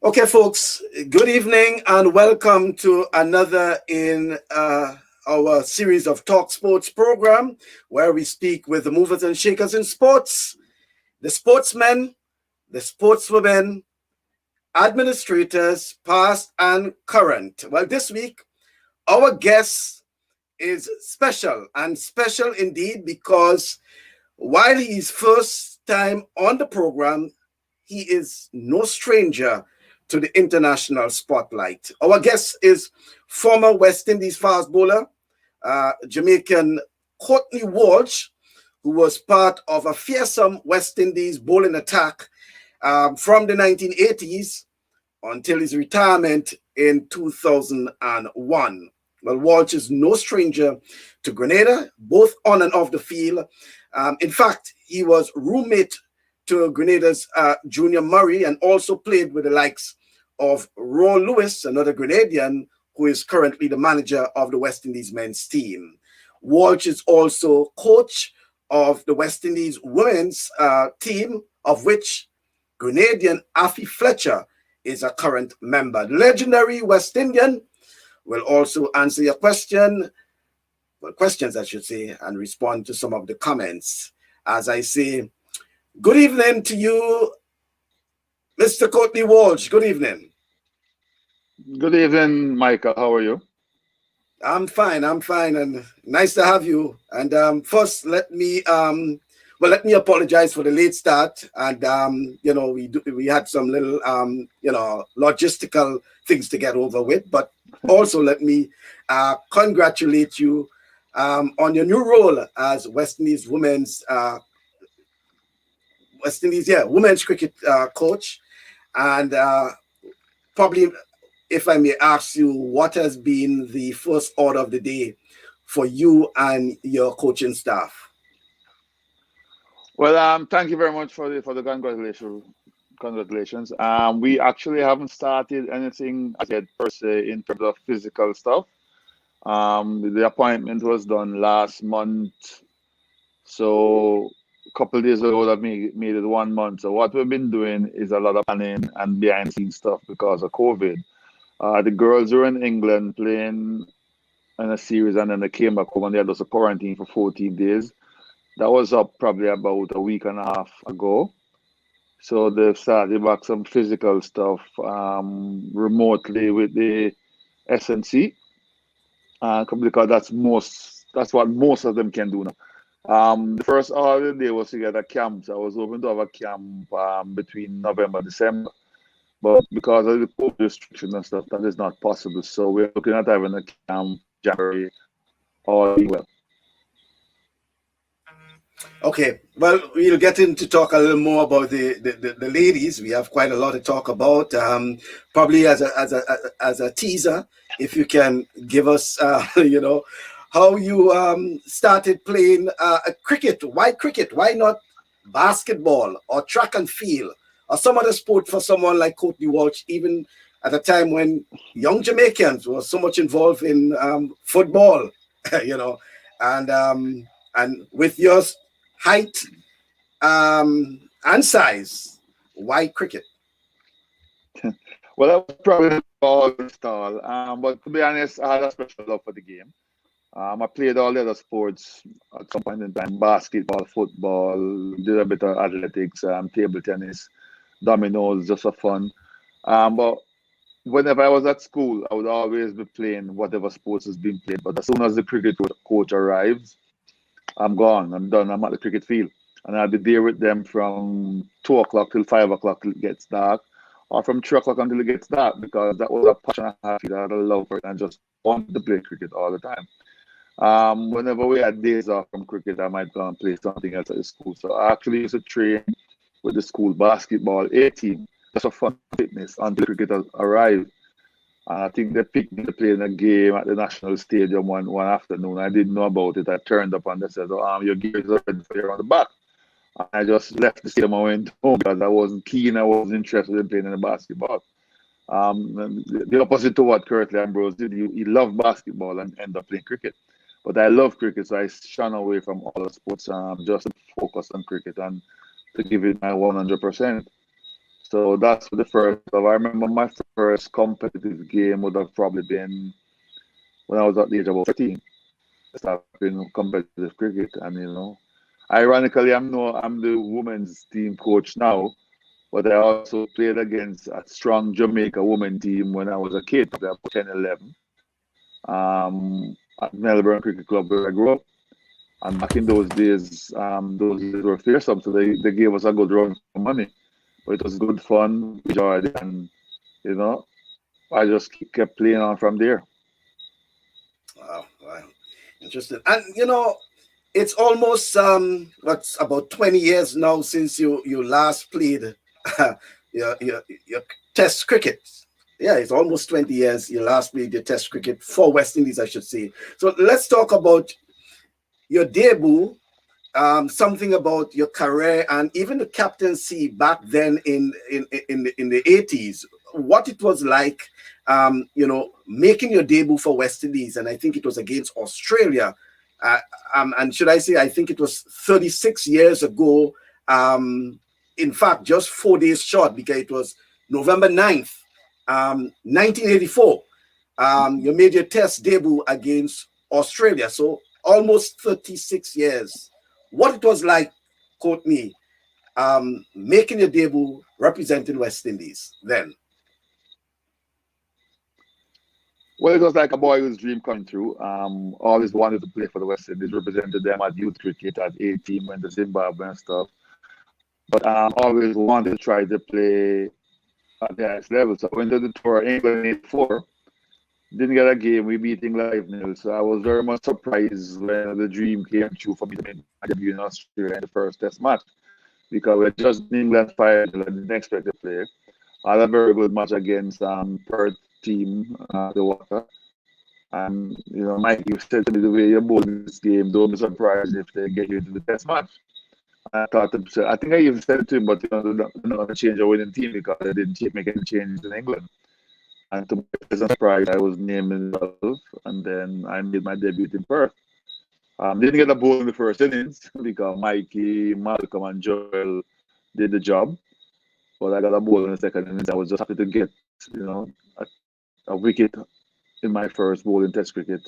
Okay, folks, good evening and welcome to another in our series of Talk Sports program where we speak with the movers and shakers in sports, the sportsmen, the sportswomen, administrators, past and current. Well, this week, our guest is special and special indeed because while he's first time on the program, he is no stranger to the international spotlight. Our guest is former West Indies fast bowler, Jamaican Courtney Walsh, who was part of a fearsome West Indies bowling attack from the 1980s until his retirement in 2001. Well, Walsh is no stranger to Grenada, both on and off the field. In fact, he was roommate to Grenada's Junior Murray and also played with the likes of Roy Lewis, another Grenadian, who is currently the manager of the West Indies men's team. Walsh is also coach of the West Indies women's team, of which Grenadian Afi Fletcher is a current member. The legendary West Indian will also answer your questions, I should say, and respond to some of the comments. As I say, good evening to you, Mr. Courtney Walsh. Good evening. Good evening, Michael. How are you? I'm fine, and nice to have you. And first, let me apologize for the late start. And we had some little logistical things to get over with. But also, let me congratulate you on your new role as women's cricket coach, and probably, if I may ask you, what has been the first order of the day for you and your coaching staff? Well, thank you very much for the congratulations. Congratulations. We actually haven't started anything as yet per se in terms of physical stuff. The appointment was done last month, so a couple of days ago that made it 1 month. So what we've been doing is a lot of planning and behind the scenes stuff because of COVID. The girls were in England playing in a series, and then they came back home and they had us a quarantine for 14 days. That was up probably about a week and a half ago. So they've started back some physical stuff remotely with the SNC, because that's what most of them can do now. The first order of the day was to get a camp. So I was hoping to have a camp between November, December. But because of the COVID restrictions and stuff, that is not possible. So we're looking at having a camp January or well. Okay, well, we'll get into talk a little more about the ladies. We have quite a lot to talk about. Probably as a teaser, if you can give us, how you started playing cricket. Why cricket? Why not basketball or track and field or some other sport for someone like Courtney Walsh, even at a time when young Jamaicans were so much involved in football, and with your height and size, why cricket? Well, that was probably all the stall. But to be honest, I had a special love for the game. I played all the other sports at some point in time: basketball, football, did a bit of athletics, table tennis, dominoes, just for fun. But whenever I was at school, I would always be playing whatever sports is being played. But as soon as the cricket coach arrives, I'm gone. I'm done. I'm at the cricket field. And I'll be there with them from 2 o'clock till 5 o'clock till it gets dark, or from 3 o'clock until it gets dark, because that was a passion I had. I had a love for it and just wanted to play cricket all the time. Whenever we had days off from cricket, I might go and play something else at the school. So I actually used to train with the school basketball A team just for fun fitness until cricket arrived. And I think they picked me to play in a game at the National Stadium one afternoon. I didn't know about it. I turned up and they said, "Oh, your gear is ready for you on the back." And I just left the stadium and went home because I wasn't keen. I wasn't interested in playing in the basketball. The opposite to what Curtly Ambrose did. He loved basketball and ended up playing cricket. But I love cricket, so I shun away from all the sports just to focus on cricket and to give it my 100%. So that's the first. I remember my first competitive game would have probably been when I was at the age of about 13. I started playing competitive cricket, and ironically, I'm the women's team coach now, but I also played against a strong Jamaica women team when I was a kid, probably about 10, 11, at Melbourne Cricket Club where I grew up. And back in those days were fearsome, so they gave us a good run for money. But it was good fun, we enjoyed it, and you know, I just kept playing on from there. Wow, wow, interesting. And it's almost what's about 20 years now since you last played your Test cricket. Yeah, it's almost 20 years you last played your Test cricket for West Indies, I should say. So let's talk about your debut, something about your career and even the captaincy back then in the 80s, what it was like, making your debut for West Indies, and I think it was against Australia. Uh, and should I say, I think it was 36 years ago. In fact, just 4 days short, because it was November 9th, 1984. You made your Test debut against Australia. So almost 36 years. What it was like, Courtney, making your debut representing West Indies then? Well, it was like a boy's dream coming true. Always wanted to play for the West Indies, represented them at youth cricket at 18, went to Zimbabwe and stuff. But always wanted to try to play at the highest level. So I went to the tour in England in 84. Didn't get a game. We beat England 5-0. So I was very much surprised when the dream came true for me to make my debut in Australia in the first Test match, because we just in England 5-0 and didn't expect to play. I had a very good match against Perth team, the Water. And Mike, you said to me the way you bowled this game, don't be surprised if they get you into the Test match. I thought I think I even said it to him, but they're not going to change a winning team because they didn't make any changes in England. And to my pleasant surprise, I was named in 12, and then I made my debut in Perth. Didn't get a ball in the first innings because Mikey, Malcolm, and Joel did the job. But I got a ball in the second innings. I was just happy to get, a wicket in my first ball in Test cricket.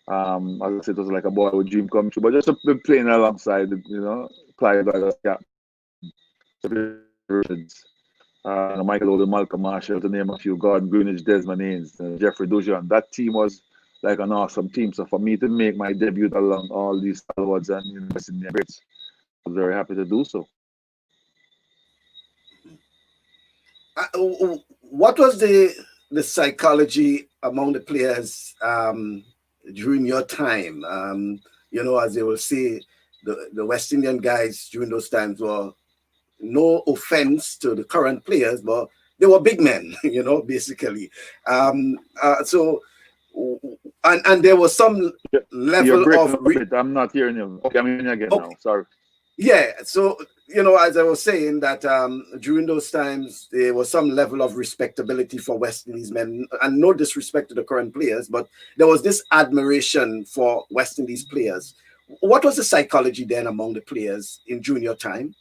As I said, it was like a boy with dream come true. But just to be playing alongside, Clive as Michael Oldham, Malcolm Marshall, to name a few, Gordon Greenwich, Desmond Haynes, Jeffrey Dujan. That team was like an awesome team. So for me to make my debut along all these stalwarts and Indian greats, I was very happy to do so. What was the psychology among the players during your time? As they will say, the West Indian guys during those times were, no offense to the current players, but they were big men, basically. So, and there was some level breaking of. Up a bit. I'm not hearing you. Okay, I'm hearing you again now. Sorry. Yeah, so as I was saying, that during those times there was some level of respectability for West Indies men, and no disrespect to the current players, but there was this admiration for West Indies players. What was the psychology then among the players in junior time?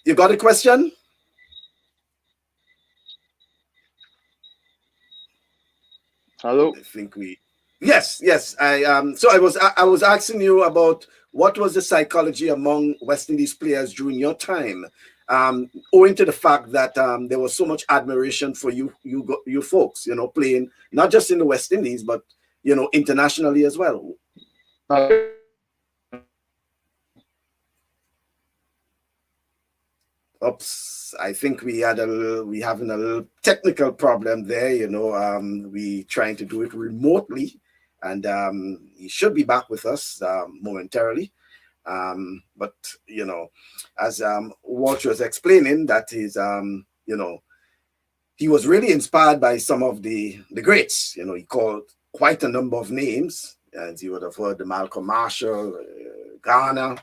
You got a question? Hello. I think Yes. So I was asking you about what was the psychology among West Indies players during your time, owing to the fact that there was so much admiration for you folks, playing not just in the West Indies but internationally as well. Oops, I think we having a little technical problem there. We trying to do it remotely, and he should be back with us momentarily. But as Walsh was explaining, that is, he was really inspired by some of the greats. He called quite a number of names, as you would have heard, the Malcolm Marshall, Ghana,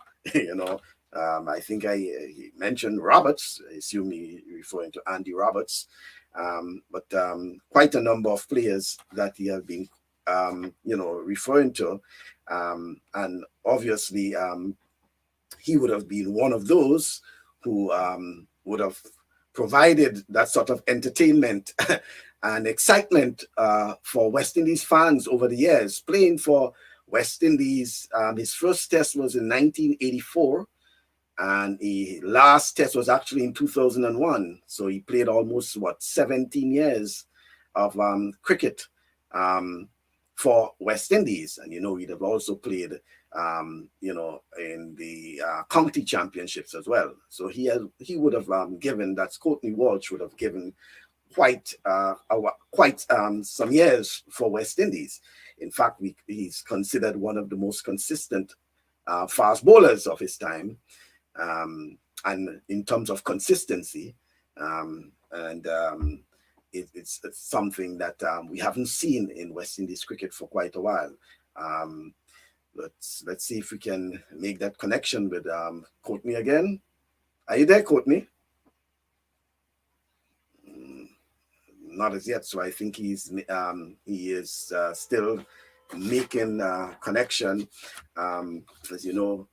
I think he mentioned Roberts. I assume he referring to Andy Roberts. But quite a number of players that he has been, referring to. And obviously, he would have been one of those who would have provided that sort of entertainment and excitement for West Indies fans over the years, playing for West Indies. His first test was in 1984, and the last test was actually in 2001. So he played almost, 17 years of cricket for West Indies. And, he'd have also played, in the county championships as well. So he would have given, that's Courtney Walsh would have given quite some years for West Indies. In fact, he's considered one of the most consistent fast bowlers of his time, and in terms of consistency, it's something that we haven't seen in West Indies cricket for quite a while. Let's see if we can make that connection with Courtney again. Are you there, Courtney? Not as yet. So I think he is still making connection. As you know,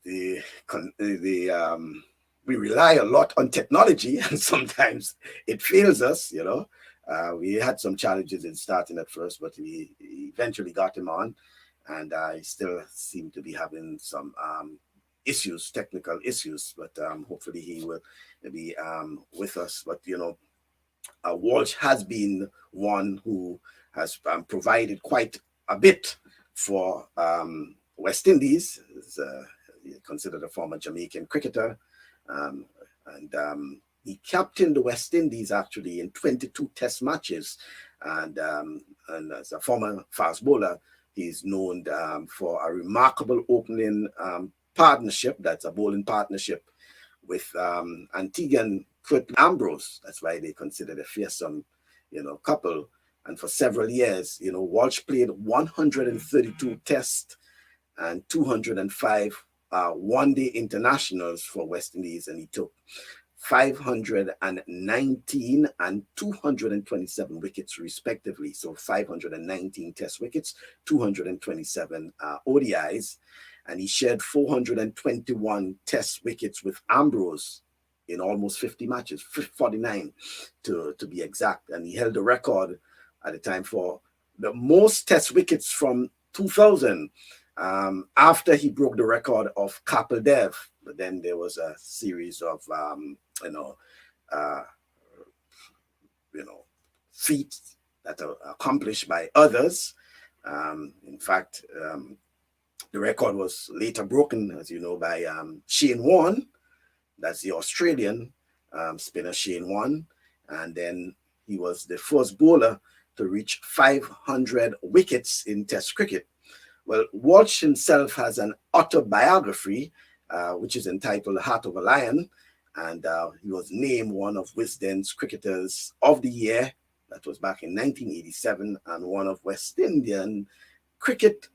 we rely a lot on technology, and sometimes it fails us. We had some challenges in starting at first, but we eventually got him on, and I still seem to be having some technical issues, but hopefully he will be with us. But Walsh has been one who has provided quite a bit for West Indies. He's considered a former Jamaican cricketer, and he captained the West Indies actually in 22 Test matches, and as a former fast bowler, he's known for a remarkable opening partnership. That's a bowling partnership with Antiguan Curtly Ambrose. That's why they consider the fearsome, couple. And for several years, Walsh played 132 tests and 205 one-day internationals for West Indies, and he took 519 and 227 wickets respectively. So 519 test wickets, 227 ODIs, and he shared 421 test wickets with Ambrose in almost 50 matches, 49 to be exact. And he held the record at the time for the most test wickets from 2000, after he broke the record of Kapil Dev. But then there was a series of, feats that are accomplished by others. In fact, the record was later broken, as you know, by Shane Warne. That's the Australian spinner Shane Warne. And then he was the first bowler to reach 500 wickets in Test cricket. Well, Walsh himself has an autobiography, which is entitled The Heart of a Lion. And he was named one of Wisden's Cricketers of the Year. That was back in 1987, and one of West Indian cricketer.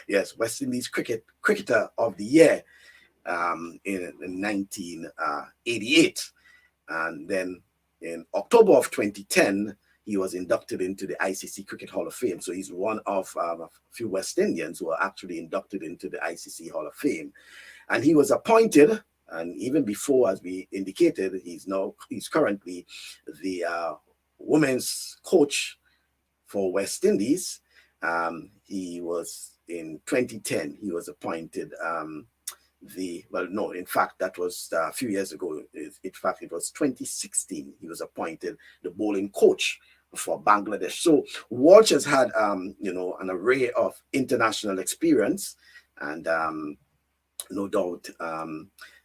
Yes, West Indies cricketer of the year in 1988. And then in October of 2010, he was inducted into the ICC Cricket Hall of Fame. So he's one of a few West Indians who are actually inducted into the ICC Hall of Fame. And he was appointed, and even before, as we indicated, he's currently the women's coach for West Indies. He was in 2010, he was appointed in fact, that was a few years ago. In fact, it was 2016, he was appointed the bowling coach for Bangladesh. So Walsh has had, an array of international experience, and no doubt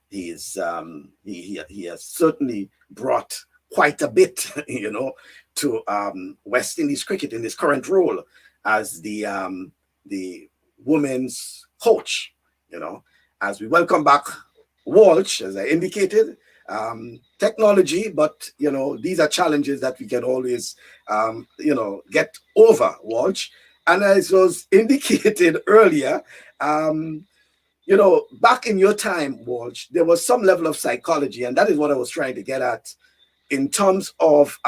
he has certainly brought quite a bit, to West Indies cricket in his current role as the women's coach. As we welcome back Walsh, as I indicated, technology, but these are challenges that we can always get over, Walsh. And as was indicated earlier, back in your time, Walsh, there was some level of psychology, and that is what I was trying to get at in terms of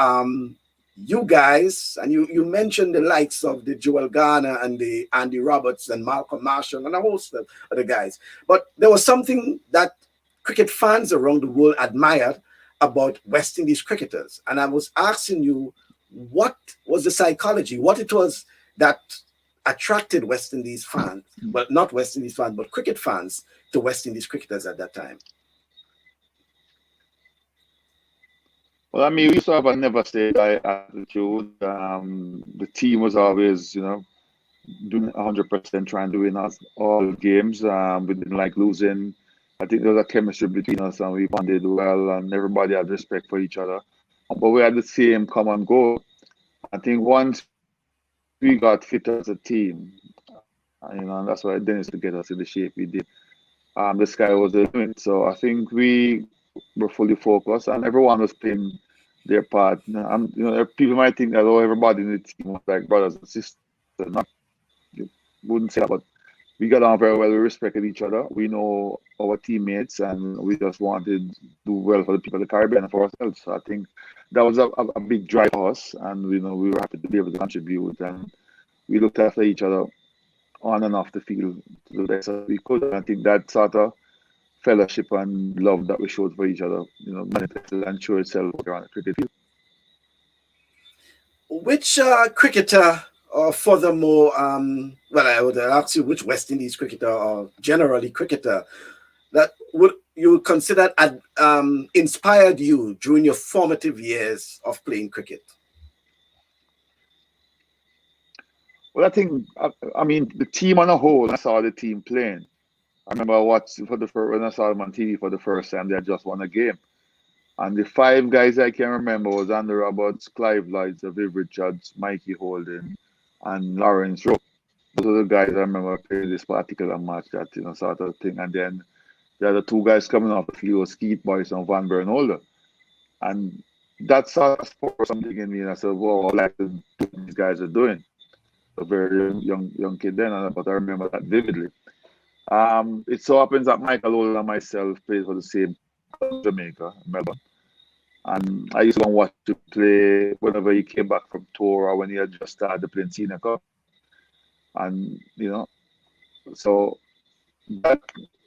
you guys, and you mentioned the likes of the Joel Garner and the Andy Roberts and Malcolm Marshall and a host of other guys. But there was something that cricket fans around the world admired about West Indies cricketers. And I was asking you, what was the psychology, what it was that attracted West Indies fans, well, not West Indies fans, but cricket fans to West Indies cricketers at that time? Well, I mean, we used to have a never say die attitude. The team was always, doing 100% trying to win us all games. We didn't like losing. I think there was a chemistry between us and we bonded well and everybody had respect for each other. But we had the same common goal. I think once we got fit as a team, and that's why Dennis to get us in the shape we did. The sky was the limit. So I think we were fully focused and everyone was playing their part. People might think that everybody in the team was like brothers and sisters. Not, you wouldn't say that, but we got on very well. We respected each other. We know our teammates, and we just wanted to do well for the people of the Caribbean and for ourselves. So I think that was a big drive for us, and we were happy to be able to contribute. And we looked after each other on and off the field to the best that we could. And I think that sort of fellowship and love that we showed for each other, manifested and showed itself around the cricket field. Which cricketer, or furthermore, well, I would ask you which West Indies cricketer or generally cricketer that would you consider inspired you during your formative years of playing cricket? Well, I think, I mean, the team on a whole, I saw the team playing. I remember watching when I saw them on TV for the first time, they had just won a game. And the five guys I can remember was Andy Roberts, Clive Lloyd, Viv Richards, Mikey Holden, and Lawrence Rowe. Those are the guys I remember playing this particular match, that sort of thing. And then the other two guys coming off the field was Keith Boyce and Van Bernholder. And that sort of sparked something in me, and I said, "Wow, I like to do what these guys are doing." A very young kid then, but I remember that vividly. It so happens that Michael Oldham and myself played for the same club, Jamaica, Melbourne. And I used to go and watch him play whenever he came back from tour or when he had just started playing Senior Cup. And, so that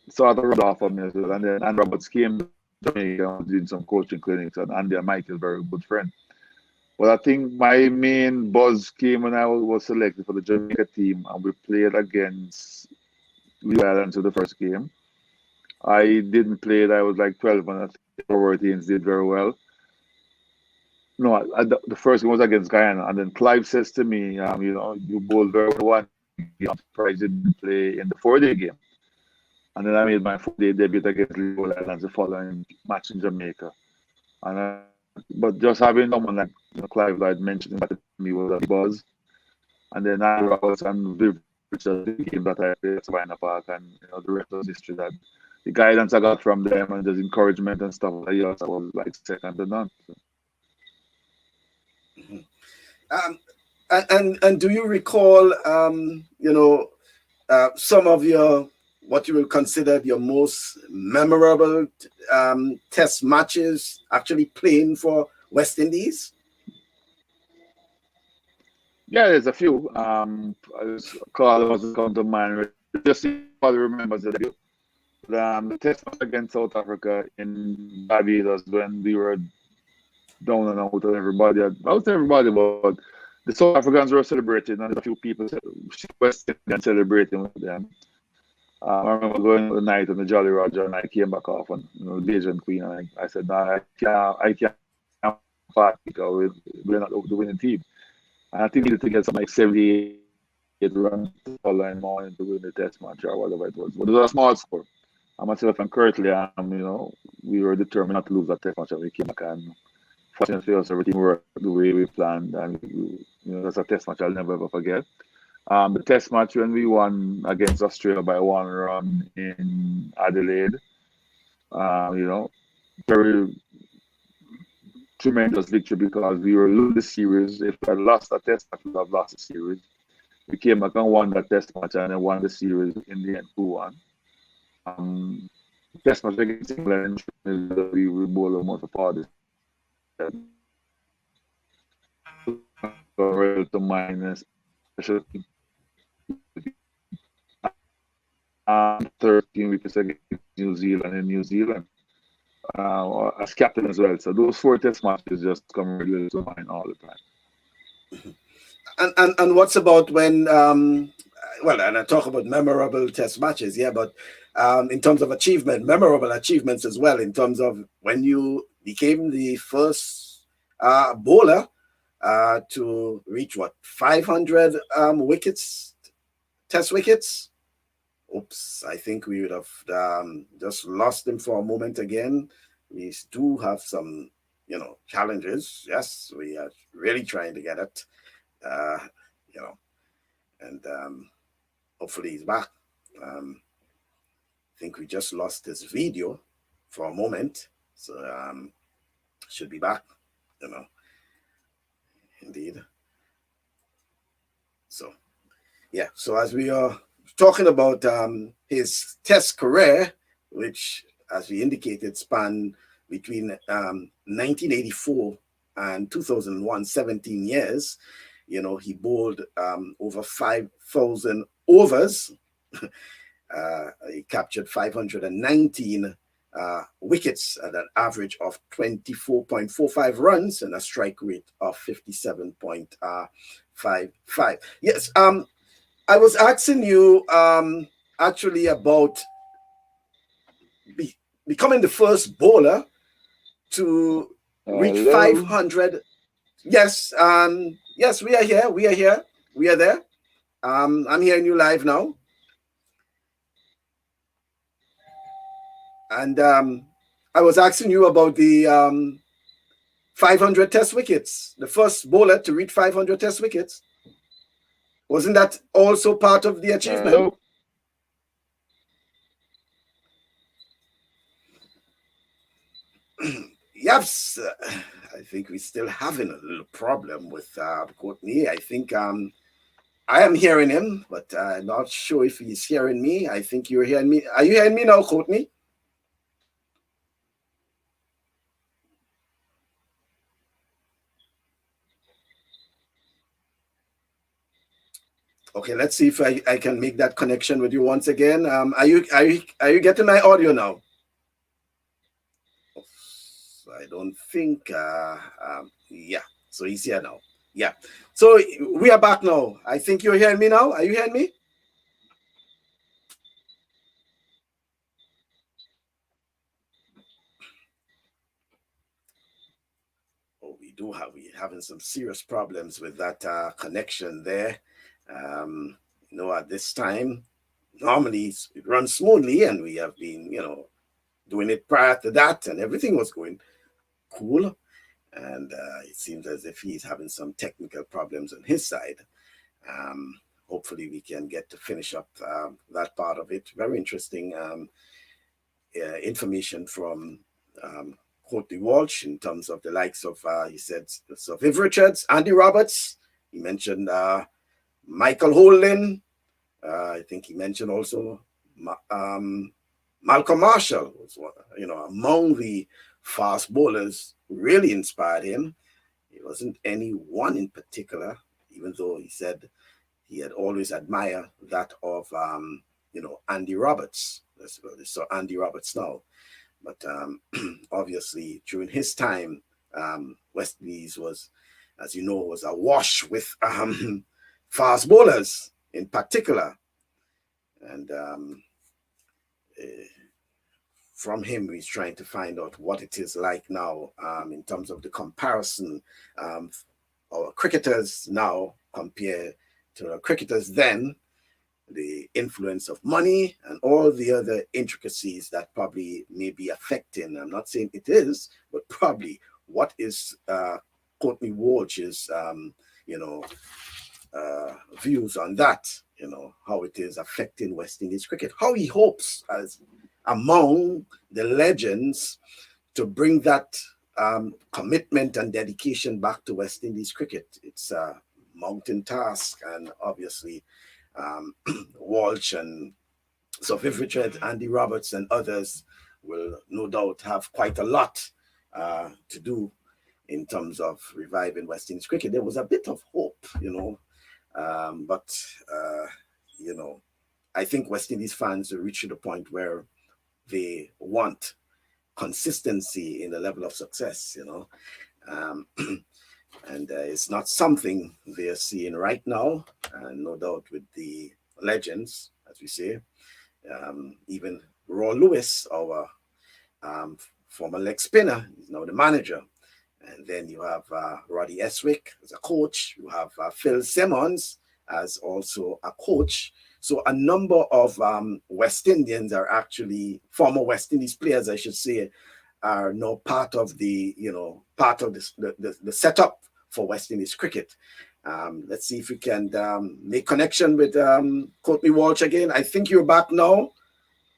sort of rubbed off on me as well. And then Andy Roberts came to Jamaica and did some coaching clinics, and Andy and Mike is a very good friend. Well, I think my main buzz came when I was selected for the Jamaica team and we played against Lee Islands in the first game. I didn't play it. I was like 12 and I think Robert Haynes did very well. No, the first game was against Guyana, and then Clive says to me, you bowled very well. I'm surprised you didn't play in the 4-day game. And then I made my 4-day debut against Lee Islands the following match in Jamaica. But just having someone like Clive Lloyd mentioning that to me was a buzz. And then I Roberts and Viv Richards, the game that I played at Savannah Park, and the rest was history. That the guidance I got from them and the encouragement and stuff like that, I was like second to none. So. And do you recall, some of your what you will consider your most memorable test matches actually playing for West Indies? Yeah, there's a few. Carl wasn't come to mind. Just everybody remembers the test match against South Africa in Barbados when we were down and out and everybody. Not everybody, but the South Africans were celebrating, and a few people West Indians celebrating with them. I remember going the night on the Jolly Roger, and I came back off on the Asian Queen, and I said, "No, I can't fight because we're not the winning team." And I think we needed to get some like 78 runs the following morning to win the test match or whatever it was. But it was a small score. I myself and Curtly, we were determined not to lose that test match, and we came back, and fortunately for us, everything worked the way we planned, and that's a test match I'll never ever forget. The test match when we won against Australia by 1 run in Adelaide, very tremendous victory because we were losing the series. If we had lost that test match, we would have lost the series. We came back and won that test match and then won the series in the end 2-1. Test match against England, we bowl almost a part to minus special 13 wickets against New Zealand in New Zealand as captain as well. So those 4 test matches just come regularly to mind all the time. And what's about when well, and I talk about memorable test matches, yeah, but in terms of achievement, memorable achievements as well, in terms of when you became the first bowler to reach what 500 wickets, test wickets. Oops, I think we would have just lost him for a moment again. We do have some, challenges. Yes, we are really trying to get it, and hopefully he's back. I think we just lost his video for a moment, so should be back, indeed. So, yeah, so as we are talking about his test career, which, as we indicated, spanned between 1984 and 2001, 17 years. He bowled over 5,000 overs. He captured 519 wickets at an average of 24.45 runs and a strike rate of 57.55. Yes, I was asking you actually about becoming the first bowler to reach 500. Yes, yes, we are here. We are here. We are there. I'm hearing you live now. And I was asking you about the 500 test wickets, the first bowler to reach 500 test wickets. Wasn't that also part of the achievement? Yes, I think we're still having a little problem with Courtney. I think I am hearing him, but I'm not sure if he's hearing me. I think you're hearing me. Are you hearing me now, Courtney? Okay, let's see if I can make that connection with you once again. Are you getting my audio now? I don't think. Yeah. So he's here now. Yeah. So we are back now. I think you're hearing me now. Are you hearing me? Oh, we're having some serious problems with that connection there. At this time, normally it runs smoothly, and we have been, doing it prior to that, and everything was going cool. And it seems as if he's having some technical problems on his side. Hopefully we can get to finish up that part of it. Very interesting information from Courtney Walsh in terms of the likes of, he said, so Viv Richards, Andy Roberts. He mentioned Michael Holding. I think he mentioned also Malcolm Marshall was, among the fast bowlers really inspired him. It wasn't any one in particular, even though he said he had always admired that of, Andy Roberts. So Andy Roberts now. But obviously, during his time, West Indies was, as you know, was awash with fast bowlers in particular. And from him, he's trying to find out what it is like now in terms of the comparison. Our cricketers now compared to our cricketers then, the influence of money and all the other intricacies that probably may be affecting. I'm not saying it is, but probably what is Courtney Walsh's, views on that, how it is affecting West Indies cricket, how he hopes as among the legends to bring that commitment and dedication back to West Indies cricket. It's a mountain task, and obviously Walsh and So Viv Richards, Andy Roberts, and others will no doubt have quite a lot to do in terms of reviving West Indies cricket. There was a bit of hope, but you know, I think West Indies fans have reached to the point where they want consistency in the level of success, um, and it's not something they are seeing right now, and no doubt with the legends, as we say, even Raw Lewis, our um, former leg spinner, is now the manager. And then you have Roddy Eswick as a coach. You have Phil Simmons as also a coach. So a number of West Indians are actually former West Indies players, I should say, are now part of part of this, the setup for West Indies cricket. Let's see if we can make connection with Courtney Walsh again. I think you're back now,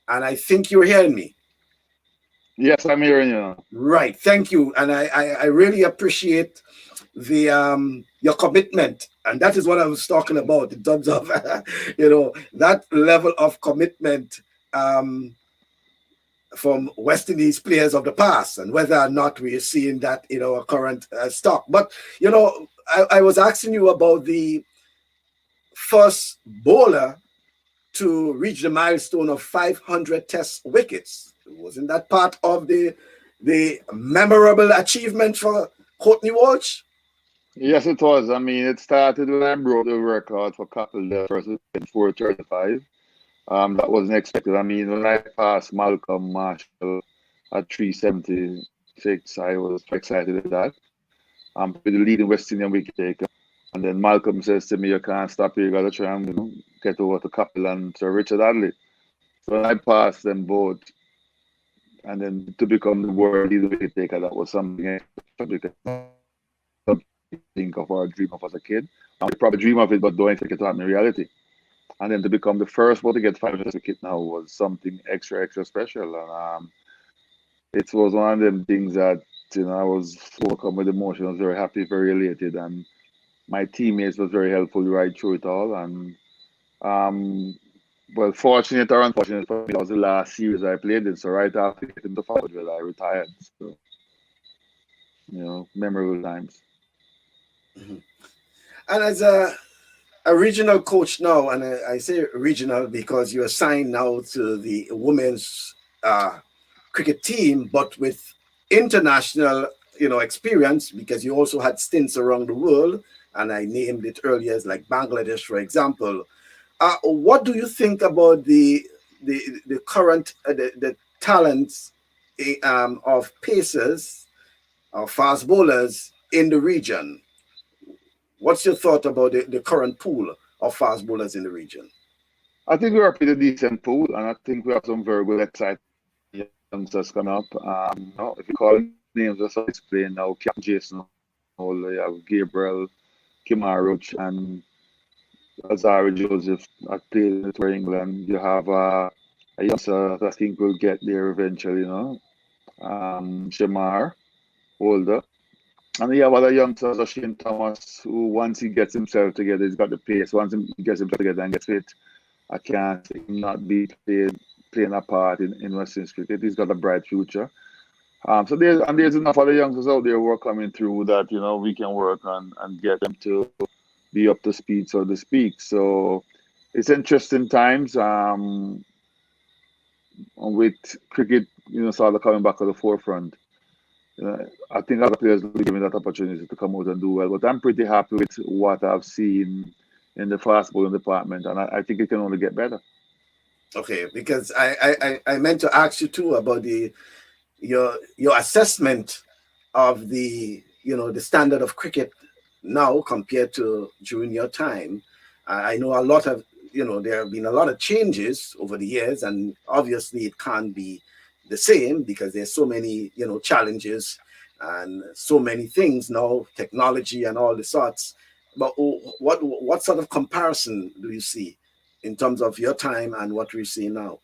and I think you're hearing me. Yes, I'm hearing you. Right, thank you, and I really appreciate the your commitment, and that is what I was talking about in terms of that level of commitment from West Indies players of the past, and whether or not we are seeing that in our current stock. But I was asking you about the first bowler to reach the milestone of 500 Test wickets. Wasn't that part of the memorable achievement for Courtney Walsh? Yes, it was. I mean, it started when I broke the record for couple there first in 4:35. That wasn't expected. I mean, when I passed Malcolm Marshall at 376, I was excited at that. With the leading West Indian wicket taker. And then Malcolm says to me, "You can't stop here. You got to try and get over to Capel and Sir Richard Hadley." So when I passed them both, and then to become the world leading wicket taker, that was something because think of or dream of as a kid. I probably dream of it, but don't think it to happen in reality. And then to become the first one to get 500 wicket now was something extra, extra special. And it was one of them things that I was overcome with emotion. I was very happy, very elated, and my teammates was very helpful right through it all. And well, fortunate or unfortunate for me, that was the last series I played in. So right after getting the 500, I retired. So memorable times. Mm-hmm. And as a regional coach now, and I say regional because you're assigned now to the women's cricket team, but with international, experience, because you also had stints around the world, and I named it earlier as like Bangladesh, for example. What do you think about the current the talents of pacers or fast bowlers in the region? What's your thought about the current pool of fast bowlers in the region? I think we're a pretty decent pool, and I think we have some very good, exciting youngsters coming up. If you call names, just to explain now, Captain Jason, you have Gabriel, Kimar Roach, and Azari Joseph at played for England. You have a youngster that I think will get there eventually, Shamar, older. And you have other youngsters, Shane Thomas, who once he gets himself together, he's got the pace. Once he gets himself together and gets fit, I can't see him not be playing a part in Western cricket. He's got a bright future. So there's enough other youngsters out there who are coming through that we can work on and get them to be up to speed, so to speak. So it's interesting times. With cricket, sort of coming back to the forefront. I think other players will be given that opportunity to come out and do well. But I'm pretty happy with what I've seen in the fast bowling department, and I think it can only get better. Okay, because I meant to ask you too about your assessment of the the standard of cricket now compared to during your time. I know a lot of there have been a lot of changes over the years, and obviously it can't be the same because there's so many challenges and so many things now, technology and all the sorts. But what sort of comparison do you see in terms of your time and what we see now?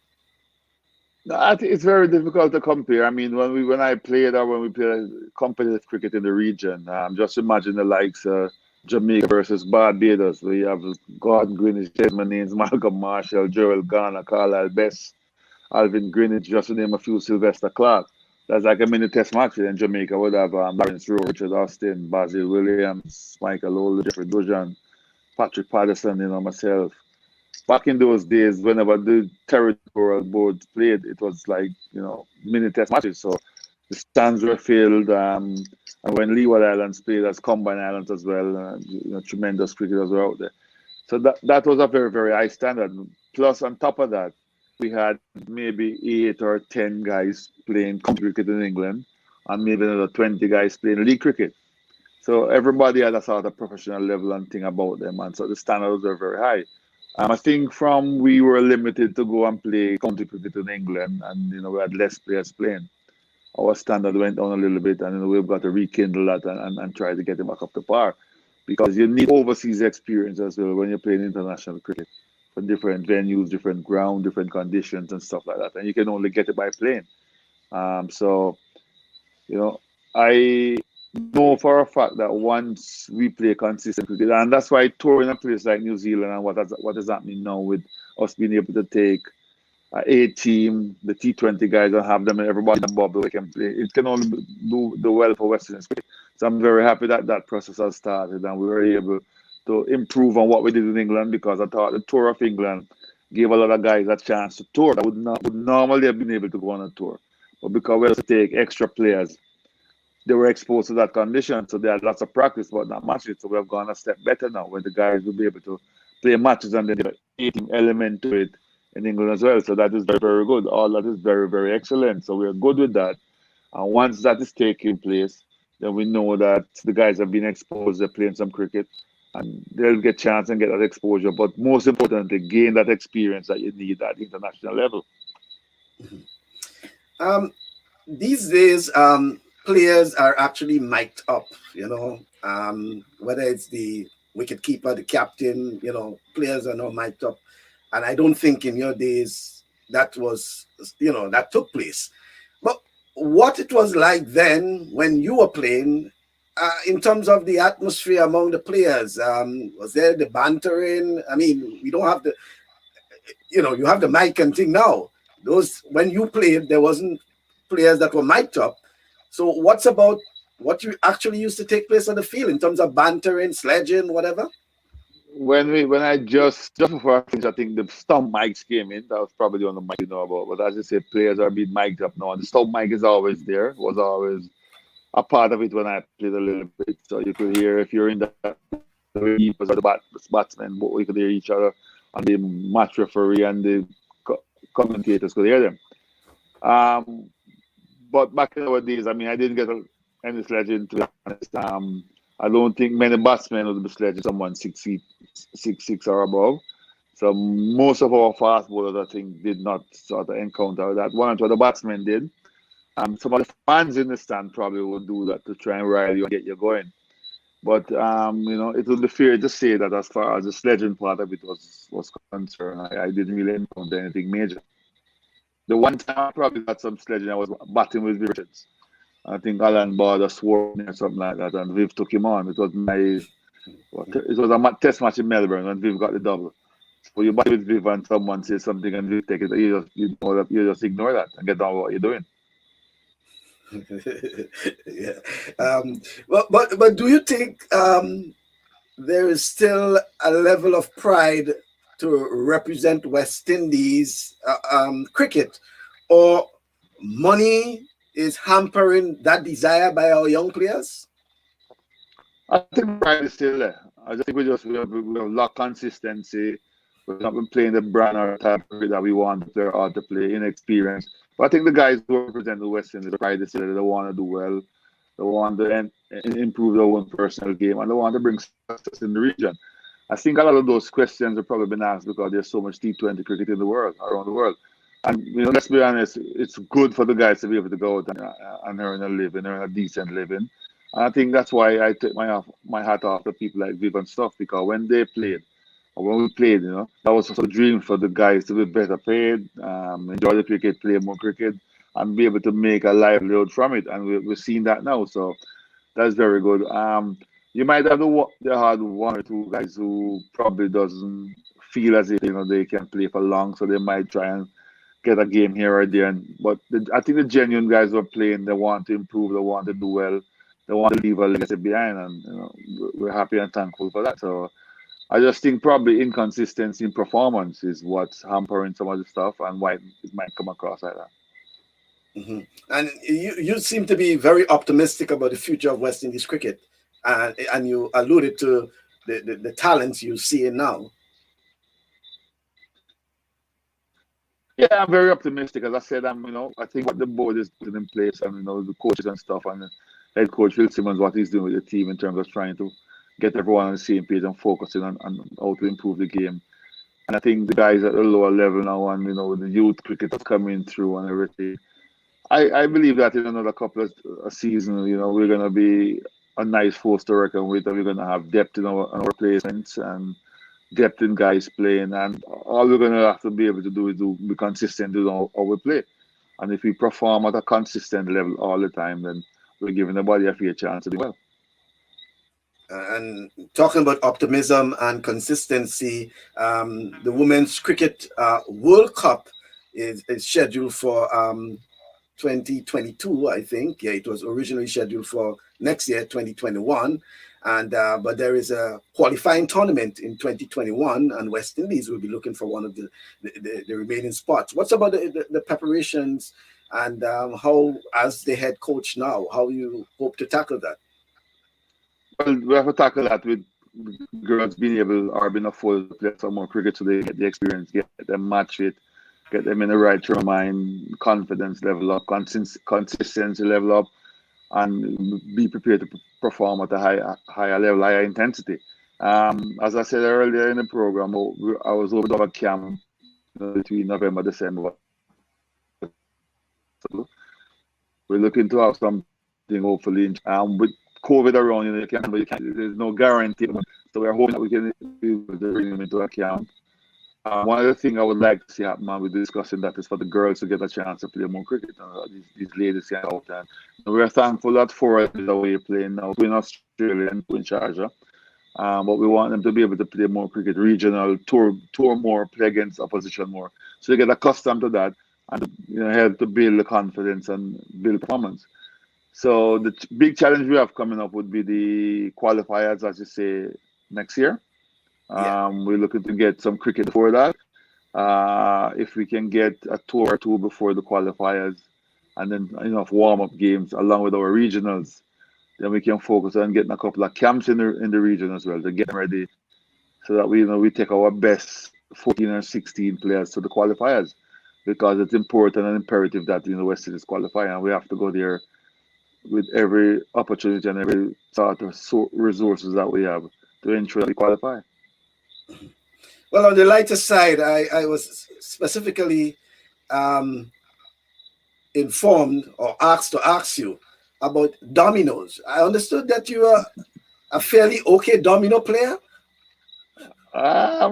I think it's very difficult to compare. I mean, when I played or when we played competitive cricket in the region, just imagine the likes of Jamaica versus Barbados, where you have Gordon Greenwich, Desmond Haynes, Malcolm Marshall, Gerald Garner, Carlisle Best, Alvin Greenwich, just to name a few, Sylvester Clark. That's like a mini test match. In Jamaica would have Lawrence Rowe, Richard Austin, Basil Williams, Michael Oldham, Jeffrey Dujan, Patrick Patterson, myself. Back in those days, whenever the territorial boards played, it was like, mini test matches. So the stands were filled. And when Leeward Islands played as combined islands as well, tremendous cricketers were out there. So that was a very, very high standard. Plus, on top of that, we had maybe 8 or 10 guys playing county cricket in England, and maybe another 20 guys playing league cricket. So everybody had a sort of professional level and thing about them, and so the standards were very high. I think from we were limited to go and play county cricket in England, and we had less players playing. Our standard went down a little bit, and we've got to rekindle that and try to get them back up to par, because you need overseas experience as well when you're playing international cricket for different venues, different ground, different conditions, and stuff like that. And you can only get it by playing. So I know for a fact that once we play consistent cricket, and that's why touring a place like New Zealand and what is happening now with us being able to take A team, the T20 guys, and have them and everybody in the bubble they can play. It can only do well for Western cricket. So I'm very happy that that process has started and we were able to improve on what we did in England, because I thought the tour of England gave a lot of guys a chance to tour that would normally have been able to go on a tour. But because we had to take extra players, they were exposed to that condition, so they had lots of practice but not matches. So we have gone a step better now, where the guys will be able to play matches and then the A-team element to it in England as well. So that is very, very good. All that is very, very excellent. So we're good with that. And once that is taking place, then we know that the guys have been exposed, they're playing some cricket, and they'll get a chance and get that exposure. But most importantly, gain that experience that you need at international level. These days, players are actually mic'd up, whether it's the wicketkeeper, the captain, players are now mic'd up. And I don't think in your days that was, that took place. But what it was like then when you were playing, in terms of the atmosphere among the players, was there the bantering? I mean, we don't have the, you have the mic and thing now. When you played, there wasn't players that were mic'd up. So what you actually used to take place on the field in terms of bantering, sledging, whatever? When I just before I finished, I think the stump mics came in. That was probably the only mic you know about. But as you say, players are being mic'd up now, and the stump mic is always there. Was always a part of it when I played a little bit. So you could hear if you're in the keepers or the batsmen, we could hear each other, and the match referee and the commentators could hear them. But back in our days, I mean, I didn't get any sledging, to be honest. I don't think many batsmen would be sledging someone 6 feet, 6'6" or above. So most of our fast bowlers, I think, did not sort of encounter that. One or two of the batsmen did. Some of the fans in the stand probably would do that to try and rile you and get you going. But it would be fair to say that as far as the sledging part of it was concerned, I didn't really encounter anything major. The one time I probably got some sledging, I was batting with Richards. I think Alan Border swore me or something like that, and Viv took him on. It was a test match in Melbourne, and Viv got the double. So you bat with Viv and someone says something and Viv take it, you just ignore that and get on with what you're doing. Yeah. But do you think there is still a level of pride to represent West Indies cricket, or money is hampering that desire by our young players? I think pride is still there. I just think we have lack consistency. We've not been playing the brand or type of cricket that we want the player out to play, inexperience. But I think the guys who represent the West Indies, the pride is still there. They want to do well. They want to improve their own personal game, and they want to bring success in the region. I think a lot of those questions have probably been asked because there's so much T20 cricket in the world, around the world. And let's be honest, it's good for the guys to be able to go out and earn a living, earn a decent living. And I think that's why I take my hat off to people like Viv and stuff, because when they played, or when we played, that was also a dream for the guys to be better paid, enjoy the cricket, play more cricket, and be able to make a livelihood from it. And we're seeing that now, so that's very good. you might have they had one or two guys who probably doesn't feel as if they can play for long, so they might try and get a game here or there. But I think the genuine guys who are playing, they want to improve, they want to do well, they want to leave a legacy behind, and we're happy and thankful for that. So I just think probably inconsistency in performance is what's hampering some of the stuff and why it might come across like that. Mm-hmm. And you seem to be very optimistic about the future of West Indies cricket, and you alluded to the talents you see now. Yeah, I'm very optimistic. As I said, I think what the board is putting in place, and the coaches and stuff, and the head coach Phil Simmons, what he's doing with the team in terms of trying to get everyone on the same page and focusing on how to improve the game. And I think the guys at the lower level now, and the youth cricketers coming through and everything, I believe that in another couple of seasons, we're going to be a nice force to reckon with, and we're going to have depth in our placements and depth in guys playing, and all we're going to have to be able to do is be consistent in how we play. And if we perform at a consistent level all the time, then we're giving the body a fair chance to do well. And talking about optimism and consistency, the Women's Cricket World Cup is scheduled for 2022, I think. Yeah, it was originally scheduled for next year, 2021. And but there is a qualifying tournament in 2021, and West Indies will be looking for one of the remaining spots. What's about the preparations, and how, as the head coach now, how you hope to tackle that? Well, we have to tackle that with girls being afforded to play some more cricket so they get the experience, get them match it, get them in the right turn of mind, confidence level up, consistency level up, and be prepared to perform at a higher level, higher intensity. As I said earlier in the program, I was over our camp between November, December. So we're looking to have something hopefully. With COVID around, you can't. There's no guarantee. So we're hoping that we can bring them into account. One of the things I would like to see happen, man, we're discussing that, is for the girls to get a chance to play more cricket. These ladies can out, and we're thankful that 4 is away playing now, in Australia and in Sharjah. But we want them to be able to play more cricket, regional, tour more, play against opposition more, so they get accustomed to that, and help to build the confidence and build performance. So the big challenge we have coming up would be the qualifiers, as you say, next year. We're looking to get some cricket before that. If we can get a tour or two before the qualifiers, and then enough warm-up games along with our regionals, then we can focus on getting a couple of camps in the region as well to get ready, so that we take our best 14 or 16 players to the qualifiers, because it's important and imperative that West Indies qualify, and we have to go there with every opportunity and every sort of resources that we have to ensure that we qualify. Well, on the lighter side, I was specifically informed or asked to ask you about dominoes. I understood that you are a fairly okay domino player. I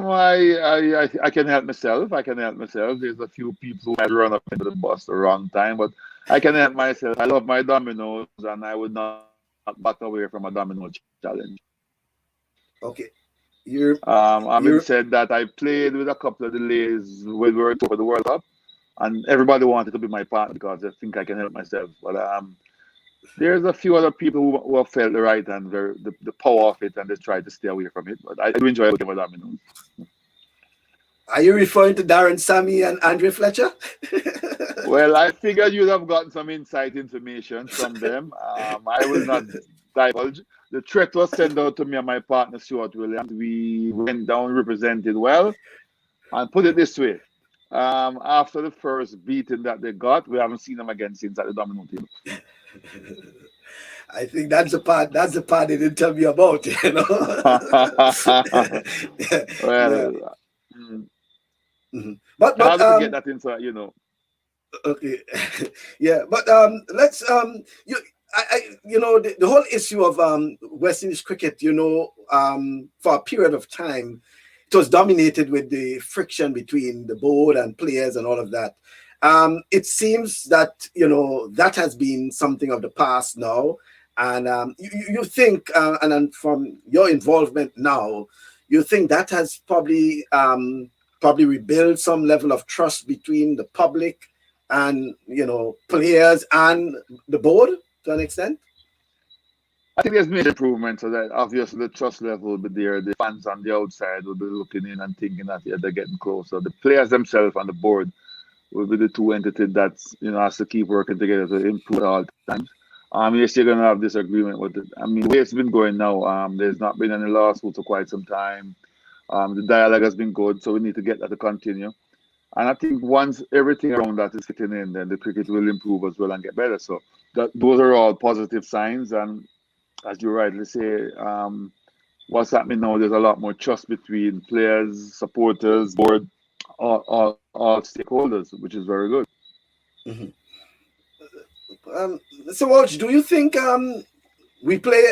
can help myself. There's a few people who might run up into the bus the wrong time, but I can help myself. I love my dominoes, and I would not back away from a domino challenge. Okay. Having said that, I played with a couple of the ladies when we were for the World Cup, and everybody wanted to be my partner because they think I can help myself. But there's a few other people who have felt the right and the power of it, and they try to stay away from it. But I do enjoy looking at dominoes. Are you referring to Darren Sammy and Andre Fletcher? Well, I figured you'd have gotten some inside information from them. I will not divulge. The threat was sent out to me and my partner, Stuart Williams. We went down, represented well, and put it this way. After the first beating that they got, we haven't seen them again since at the domino table. I think that's the part they didn't tell me about, Well, Mm-hmm. But how to get that inside, Okay, yeah, but let's the whole issue of West Indies cricket, for a period of time, it was dominated with the friction between the board and players and all of that. It seems that that has been something of the past now, And you think, and then from your involvement now, you think that has probably rebuilt some level of trust between the public and players and the board to an extent? I think there's made improvements, so that obviously the trust level will be there. The fans on the outside will be looking in and thinking that yeah, they're getting closer. The players themselves and the board will be the two entities that has to keep working together to improve at all times. Yes, you're gonna have disagreement with it. I mean, the way it's been going now, there's not been any lawsuits for quite some time. The dialogue has been good, so we need to get that to continue. And I think once everything around that is fitting in, then the cricket will improve as well and get better. So those are all positive signs. And as you rightly say, what's happening now, there's a lot more trust between players, supporters, board, all stakeholders, which is very good. Mhm. So, Walsh, do you think we play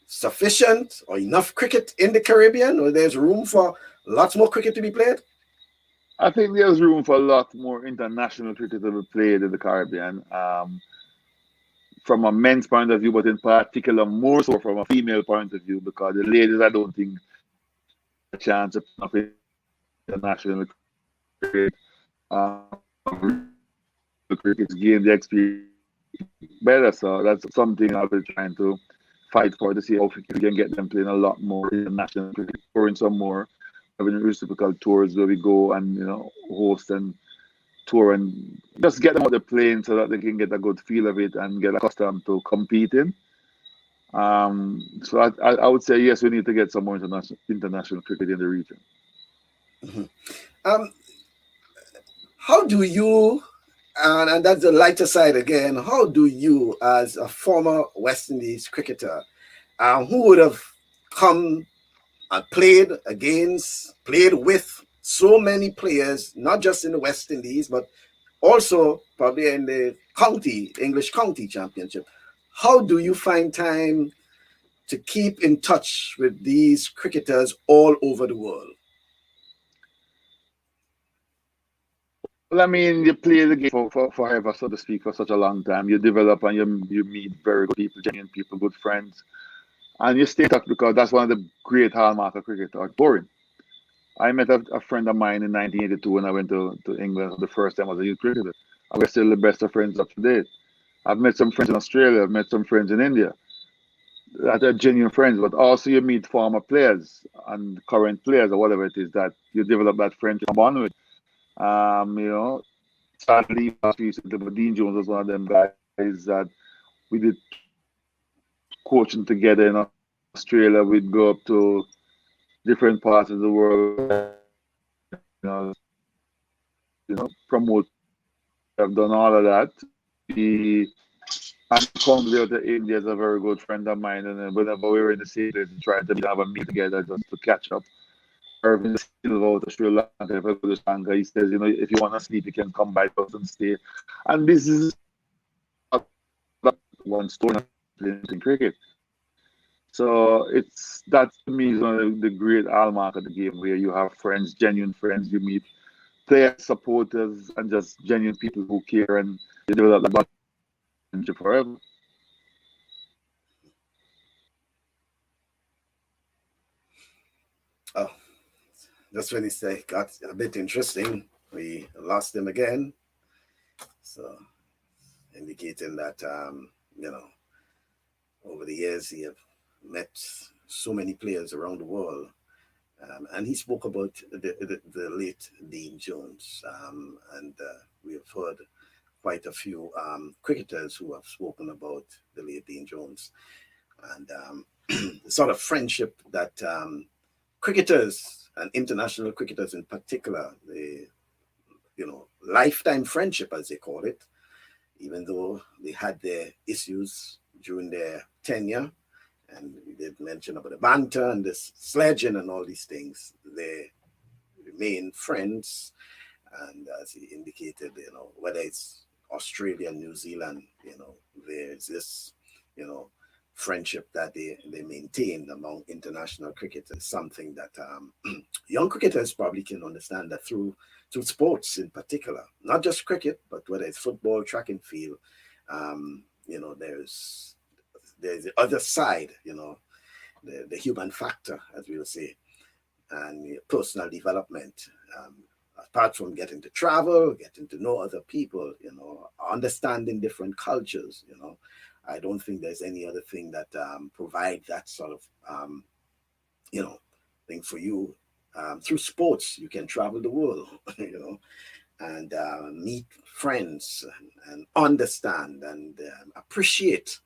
sufficient or enough cricket in the Caribbean, or there's room for lots more cricket to be played? I think there's room for a lot more international cricket to be played in the Caribbean. From a men's point of view, but in particular more so from a female point of view, because the ladies, I don't think a chance of international cricket. The cricket's gain the experience better, so that's something I'll be trying to fight for to see how we can get them playing a lot more international cricket, touring some more, having reciprocal tours where we go and host and tour and just get them out there playing so that they can get a good feel of it and get accustomed to competing. So I would say yes, we need to get some more international cricket in the region. Mhm. Um, how do you, and that's the lighter side again, how do you, as a former West Indies cricketer, who would have come and played with so many players, not just in the West Indies, but also probably in the English county championship. How do you find time to keep in touch with these cricketers all over the world? Well, I mean, you play the game for forever, so to speak, for such a long time. You develop and you meet very good people, genuine people, good friends, and you stay in touch because that's one of the great hallmark of cricket, or boring. I met a friend of mine in 1982 when I went to England for the first time as a youth cricketer. And we're still the best of friends up to date. I've met some friends in Australia, I've met some friends in India that are genuine friends, but also you meet former players and current players or whatever it is that you develop that friendship bond with. Sadly, last recently, but Dean Jones was one of them guys that we did coaching together in Australia. We'd go up to different parts of the world, promote. I've done all of that. He and comes out to India is a very good friend of mine, and whenever we were in the same place, we tried to have a meet together just to catch up. Irving Silva out of Sri Lanka, if I go to Sri Lanka, he says, if you want to sleep, you can come by us and stay. And this is one story in cricket. So that to me is one of the great hallmark of the game where you have friends, genuine friends, you meet players, supporters, and just genuine people who care and you develop that bond forever. Oh, that's when it got a bit interesting. We lost him again. So indicating that over the years he have met so many players around the world. And he spoke about the late Dean Jones, and we have heard quite a few cricketers who have spoken about the late Dean Jones and the sort of friendship that cricketers and international cricketers in particular, the lifetime friendship as they call it, even though they had their issues during their tenure. And we did mention about the banter and this sledging and all these things. They remain friends. And as he indicated, whether it's Australia, New Zealand, there's this, friendship that they maintain among international cricketers, something that young cricketers probably can understand that through sports in particular, not just cricket, but whether it's football, track and field, there's there's the other side, the human factor, as we will say, and personal development. Apart from getting to travel, getting to know other people, understanding different cultures, I don't think there's any other thing that provide that sort of, thing for you. Through sports, you can travel the world, and meet friends and understand and appreciate,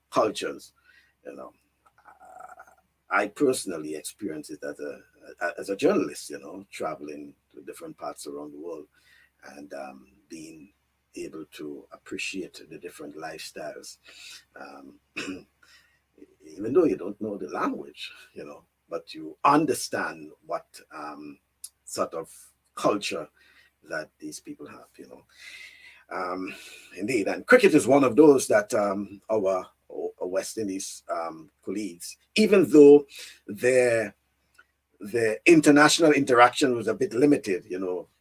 cultures. You know, I personally experienced it as a journalist, traveling to different parts around the world and being able to appreciate the different lifestyles, um, even though you don't know the language, but you understand what sort of culture that these people have, Indeed, and cricket is one of those that our West Indies colleagues, even though their international interaction was a bit limited,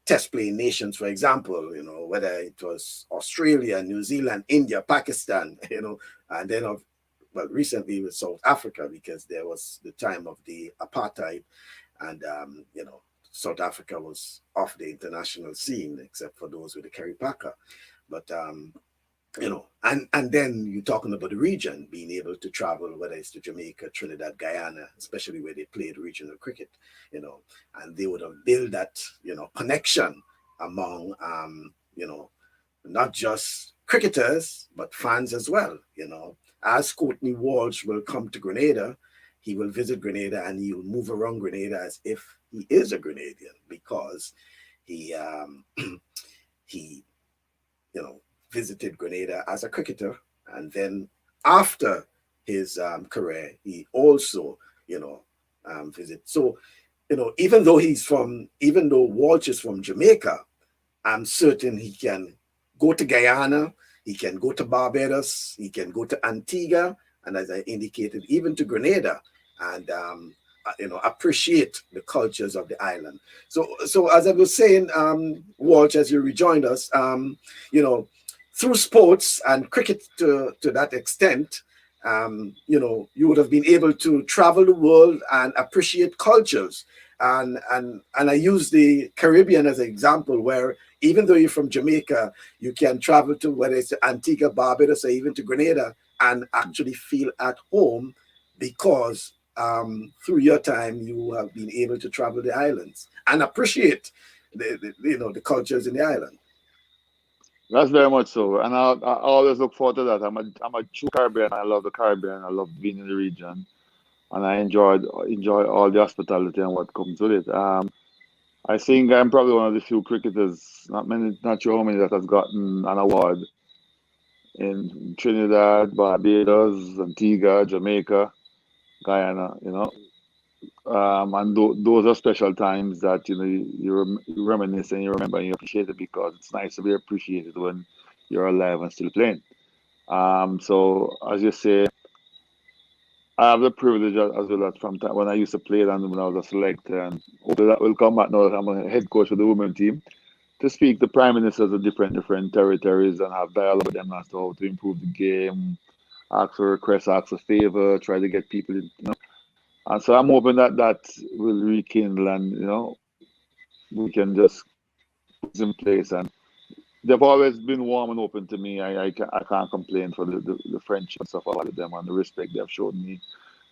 test playing nations, for example, whether it was Australia, New Zealand, India, Pakistan, and then well, recently with South Africa, because there was the time of the apartheid, and South Africa was off the international scene except for those with the Kerry Packer. But and then you're talking about the region, being able to travel, whether it's to Jamaica, Trinidad, Guyana, especially where they played regional cricket, and they would have built that, connection among, not just cricketers, but fans as well, As Courtney Walsh will come to Grenada, he will visit Grenada and he will move around Grenada as if he is a Grenadian, because he, he, visited Grenada as a cricketer, and then after his career, he also, visit. So, even though Walsh is from Jamaica, I'm certain he can go to Guyana, he can go to Barbados, he can go to Antigua, and as I indicated, even to Grenada, and appreciate the cultures of the island. So as I was saying, Walsh, as you rejoined us, through sports and cricket to that extent, you would have been able to travel the world and appreciate cultures. And I use the Caribbean as an example, where even though you're from Jamaica, you can travel to whether it's Antigua, Barbados, or even to Grenada and actually feel at home, because through your time you have been able to travel the islands and appreciate the cultures in the island. That's very much so, and I always look forward to that. I'm a true Caribbean. I love the Caribbean. I love being in the region, and I enjoy all the hospitality and what comes with it. I think I'm probably one of the few cricketers, not sure how many, that has gotten an award in Trinidad, Barbados, Antigua, Jamaica, Guyana. And those are special times that you reminisce and you remember and you appreciate it, because it's nice to be appreciated when you're alive and still playing. So as you say, I have the privilege as well, that from time when I used to play and when I was a selector, and hopefully that will come back now that I'm a head coach of the women team, to speak to prime ministers of different territories and have dialogue with them as to how to improve the game, ask for requests, ask for favor, try to get people in. And so I'm hoping that will rekindle, and we can just put in place. And they've always been warm and open to me. I can't complain for the friendship and stuff I had with them, and the respect they've shown me,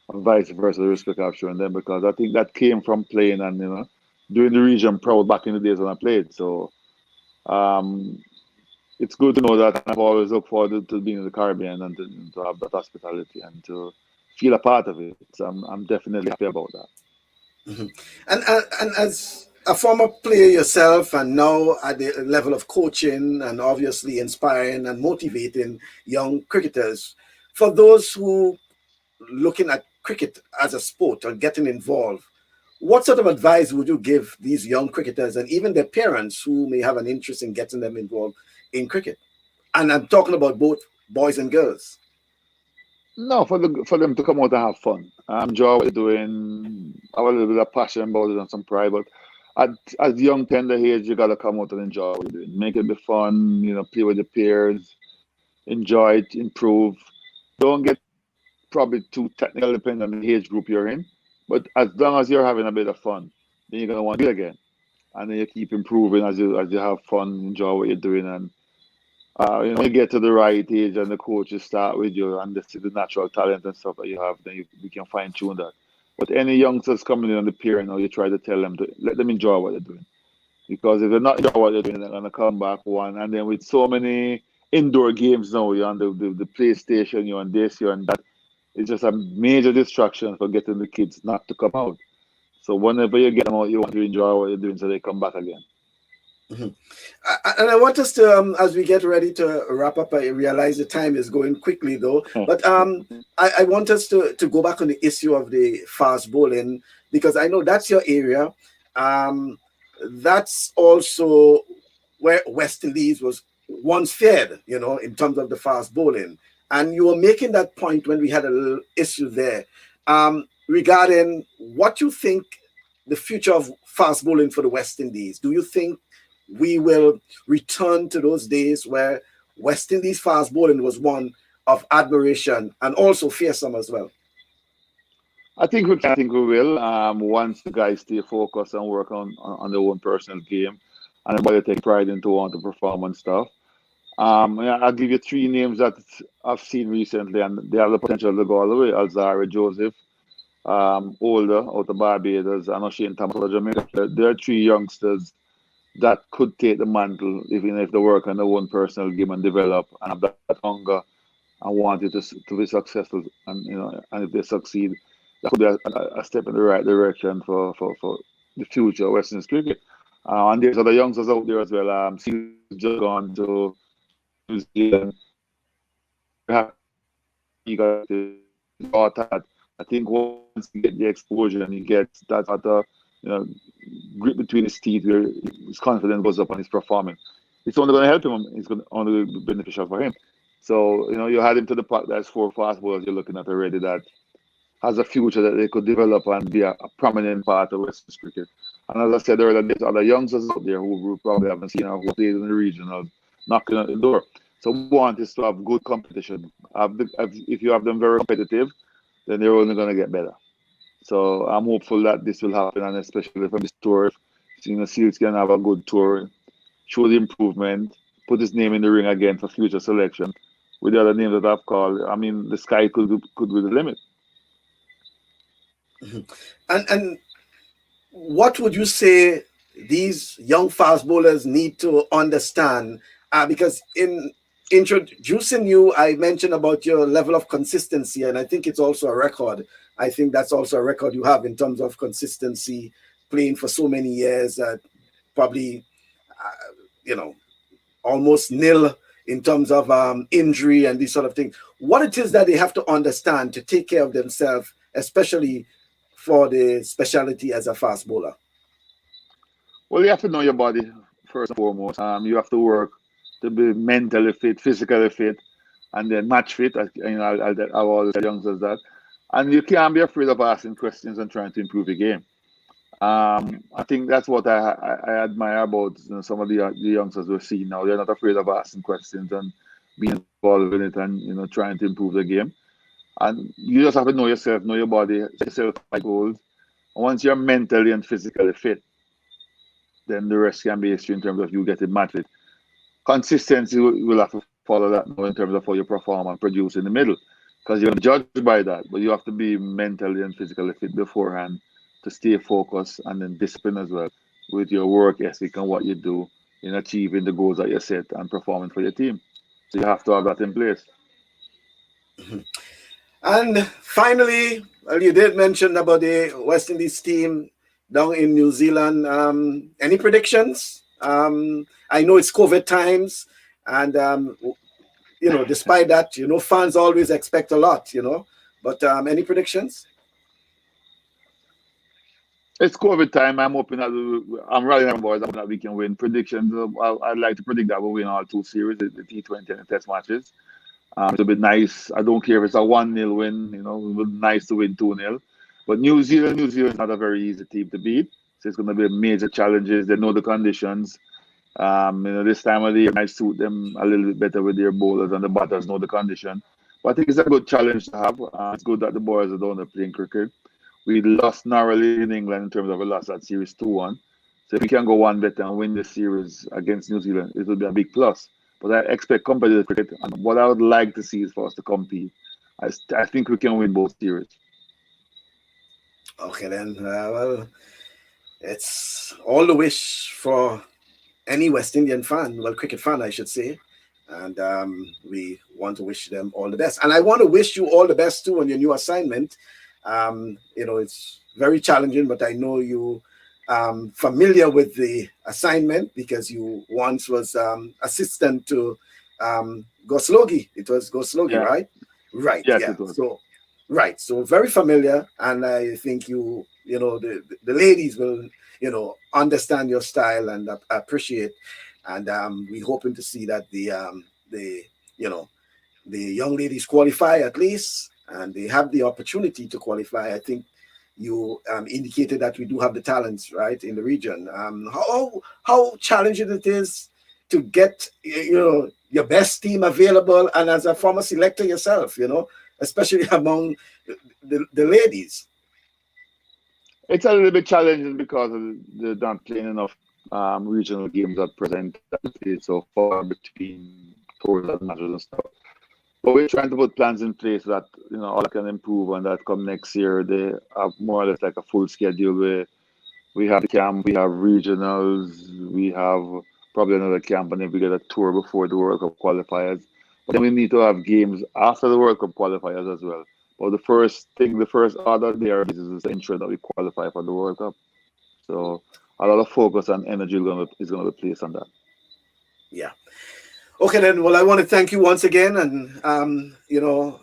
and vice versa, the respect I've shown them, because I think that came from playing and doing the region proud back in the days when I played. So it's good to know that, and I've always looked forward to being in the Caribbean and to have that hospitality and to feel a part of it. So I'm definitely happy about that. Mm-hmm. And as a former player yourself, and now at the level of coaching and obviously inspiring and motivating young cricketers, for those who looking at cricket as a sport or getting involved, what sort of advice would you give these young cricketers and even their parents who may have an interest in getting them involved in cricket? And I'm talking about both boys and girls. No, for them to come out and have fun. Enjoy what they're doing. Have a little bit of passion about it and some pride. But at young tender age, you gotta come out and enjoy what you're doing. Make it be fun. Play with your peers. Enjoy it. Improve. Don't get probably too technical depending on the age group you're in. But as long as you're having a bit of fun, then you're gonna want to do it again. And then you keep improving as you have fun, enjoy what you're doing, and when you get to the right age and the coaches start with you and they see the natural talent and stuff that you have, then we can fine tune that. But any youngsters coming in on the pier now, you try to tell them to let them enjoy what they're doing. Because if they're not enjoying what they're doing, they're gonna come back one. And then with so many indoor games now, you're on the PlayStation, you're on this, you're on that. It's just a major distraction for getting the kids not to come out. So whenever you get them out, you want to enjoy what you're doing so they come back again. Mhm. And I want us to, as we get ready to wrap up, I realize the time is going quickly though, but I want us to go back on the issue of the fast bowling, because I know that's your area. That's also where West Indies was once feared, in terms of the fast bowling. And you were making that point when we had a little issue there regarding what you think the future of fast bowling for the West Indies. Do you think we will return to those days where West Indies fast bowling was one of admiration and also fearsome as well? I think we can. I think we will. Once the guys stay focused and work on their own personal game, and everybody take pride into want to perform and stuff. Yeah, I'll give you three names that I've seen recently, and they have the potential to go all the way. Alzara Joseph, older out of Barbados, and O'Shane Thomas out of Jamaica. There are three youngsters that could take the mantle, even if they work on their own personal game and develop and have that hunger and want it to be successful. And if they succeed, that could be a step in the right direction for the future of West Indies cricket. And there's other youngsters out there as well. He's just gone to New Zealand. He got the that. I think once he get the exposure and he gets that sort of grip between his teeth where his confidence goes up and he's performing, it's only going to help him. It's going to only be beneficial for him. So you add him to the pack. That's four fast bowlers you're looking at already that has a future that they could develop and be a prominent part of West Indies cricket. And as I said earlier, there's other youngsters out there who probably haven't seen or who played in the regional knocking at the door. So we want is to have good competition. If you have them very competitive, then they're only going to get better. So I'm hopeful that this will happen, and especially from this tour, Seals can have a good tour, show the improvement, put his name in the ring again for future selection. With the other names that I've called, I mean, the sky could be the limit. And what would you say these young fast bowlers need to understand? Because in introducing you, I mentioned about your level of consistency, and I think it's also a record. I think that's also a record you have in terms of consistency, playing for so many years, probably, almost nil in terms of injury and these sort of things. What it is that they have to understand to take care of themselves, especially for the specialty as a fast bowler? Well, you have to know your body first and foremost. You have to work to be mentally fit, physically fit, and then match fit. I've always tell youngsters that. And you can't be afraid of asking questions and trying to improve your game. I think that's what I admire about some of the youngsters we're seeing now. They're not afraid of asking questions and being involved in it and trying to improve the game. And you just have to know yourself, know your body, set yourself high goals. And once you're mentally and physically fit, then the rest can be history in terms of you getting match fit. Consistency will have to follow that now in terms of how you perform and produce in the middle, because you're judged by that. But you have to be mentally and physically fit beforehand to stay focused, and then discipline as well with your work ethic and what you do in achieving the goals that you set and performing for your team. So you have to have that in place. And finally, well, you did mention about the West Indies team down in New Zealand. Any predictions? I know it's COVID times, and despite that, fans always expect a lot, But any predictions? It's COVID time. I'm hoping that I'm rallying on boys that we can win. Predictions. I'd like to predict that we'll win all two series, the T20 and the Test matches. It'll be nice. I don't care if it's a 1-0 win. It'll be nice to win 2-0. But New Zealand is not a very easy team to beat. So it's going to be major challenges. They know the conditions. This time of the year might suit them a little bit better with their bowlers, and the batters know the condition. But I think it's a good challenge to have. It's good that the boys are down there playing cricket. We lost narrowly in England in terms of a loss at series 2-1. So if we can go one better and win the series against New Zealand, it will be a big plus. But I expect competitive cricket, and what I would like to see is for us to compete. I think we can win both series. Okay, then. Well, it's all the wish for any West Indian fan, well, cricket fan, I should say. And we want to wish them all the best. And I want to wish you all the best too on your new assignment. It's very challenging, but I know you familiar with the assignment because you once was assistant to Goslogi. It was Goslogi, Yeah. right? Right. Yes, Yeah. it was. So very familiar, and I think the ladies will understand your style and appreciate, and we're hoping to see that the young ladies qualify at least, and they have the opportunity to qualify. I think you indicated that we do have the talents right in the region. How challenging it is to get your best team available, and as a former selector yourself, especially among the ladies. It's a little bit challenging because they're not playing enough regional games at present. It's so far between tours and matches and stuff. But we're trying to put plans in place that all can improve and that come next year they have more or less like a full schedule where we have the camp, we have regionals, we have probably another camp, and then we get a tour before the World Cup qualifiers. But then we need to have games after the World Cup qualifiers as well. But the first order there is to ensure that we qualify for the World Cup. So a lot of focus and energy is going to be placed on that. Yeah. Okay, then. Well, I want to thank you once again, and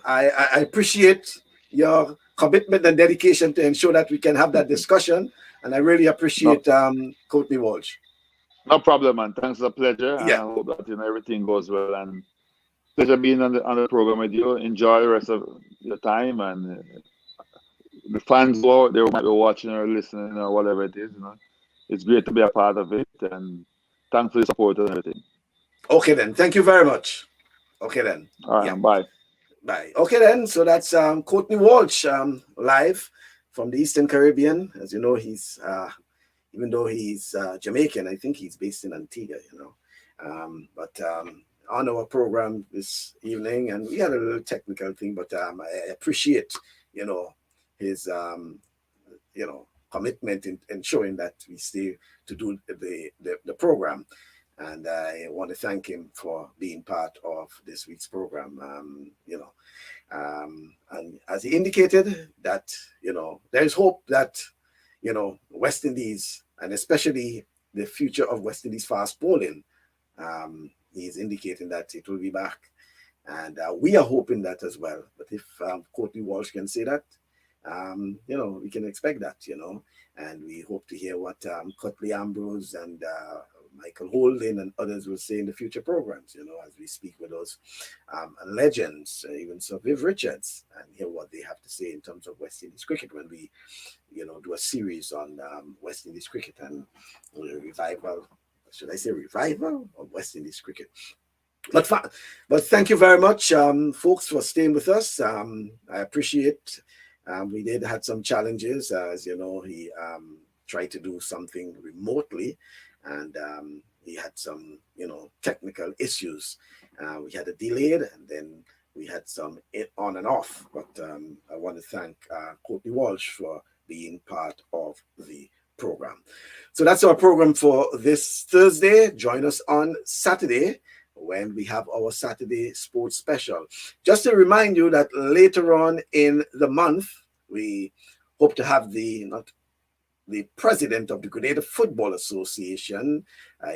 I appreciate your commitment and dedication to ensure that we can have that discussion, and I really No, appreciate Courtney Walsh. no problem, man. Thanks, a pleasure, and I Yeah. hope that everything goes well. And pleasure being on the program with you. Enjoy the rest of your time, and the fans who they might be watching or listening or whatever it is. It's great to be a part of it, and thanks for the support and everything. Okay, then. Thank you very much. Okay, then. All Yeah. right, bye. Bye. Okay, then. So that's Courtney Walsh live from the Eastern Caribbean. As you know, he's even though he's Jamaican, I think he's based in Antigua. But on our program this evening, and we had a little technical thing, but I appreciate his commitment in showing that we stay to do the program. And I want to thank him for being part of this week's program. And as he indicated, that there is hope that West Indies, and especially the future of West Indies fast bowling, he's indicating that it will be back, and we are hoping that as well. But if Courtney Walsh can say that, we can expect that, and we hope to hear what Curtly Ambrose and Michael Holding and others will say in the future programs, as we speak with those legends, even Sir Viv Richards, and hear what they have to say in terms of West Indies cricket when we, do a series on West Indies cricket and revival. Should I say revival of West Indies cricket? But thank you very much, folks, for staying with us. I appreciate. We did had some challenges, as you know. He tried to do something remotely, and he had some, technical issues. We had a delayed, and then we had some on and off. But I want to thank Courtney Walsh for being part of the program. So that's our program for this Thursday. Join us on Saturday when we have our Saturday sports special. Just to remind you that later on in the month, we hope to have the president of the Grenadian Football Association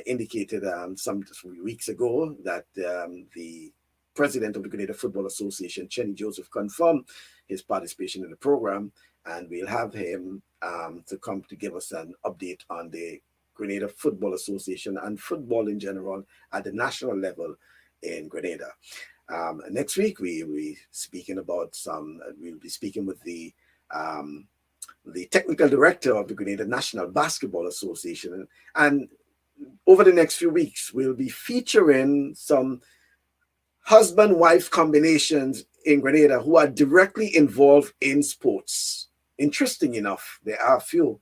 indicated some weeks ago that the president of the Grenadian Football Association, Chenny Joseph, confirmed his participation in the program, and we'll have him to come to give us an update on the Grenada Football Association and football in general at the national level in Grenada. Next week, we'll be speaking with the technical director of the Grenada National Basketball Association. And over the next few weeks, we'll be featuring some husband-wife combinations in Grenada who are directly involved in sports. Interesting enough, there are a few,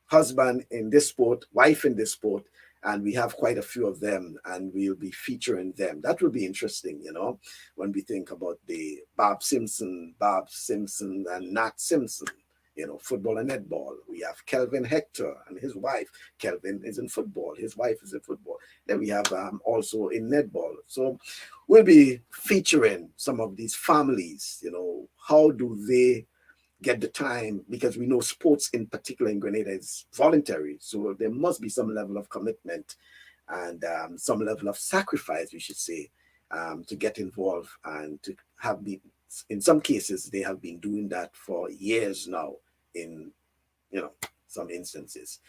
husband in this sport, wife in this sport, and we have quite a few of them, and we'll be featuring them. That will be interesting, when we think about the Bob Simpson, and Nat Simpson, football and netball. We have Kelvin Hector and his wife. Kelvin is in football. His wife is in football. Then we have also in netball. So we'll be featuring some of these families, how do they get the time, because we know sports in particular in Grenada is voluntary. So there must be some level of commitment and some level of sacrifice, we should say, to get involved and to have been, in some cases, they have been doing that for years now in, some instances.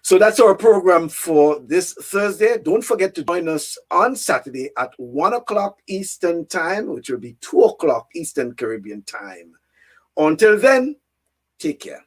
So that's our program for this Thursday. Don't forget to join us on Saturday at 1 o'clock Eastern time, which will be 2 o'clock Eastern Caribbean time. Until then, take care.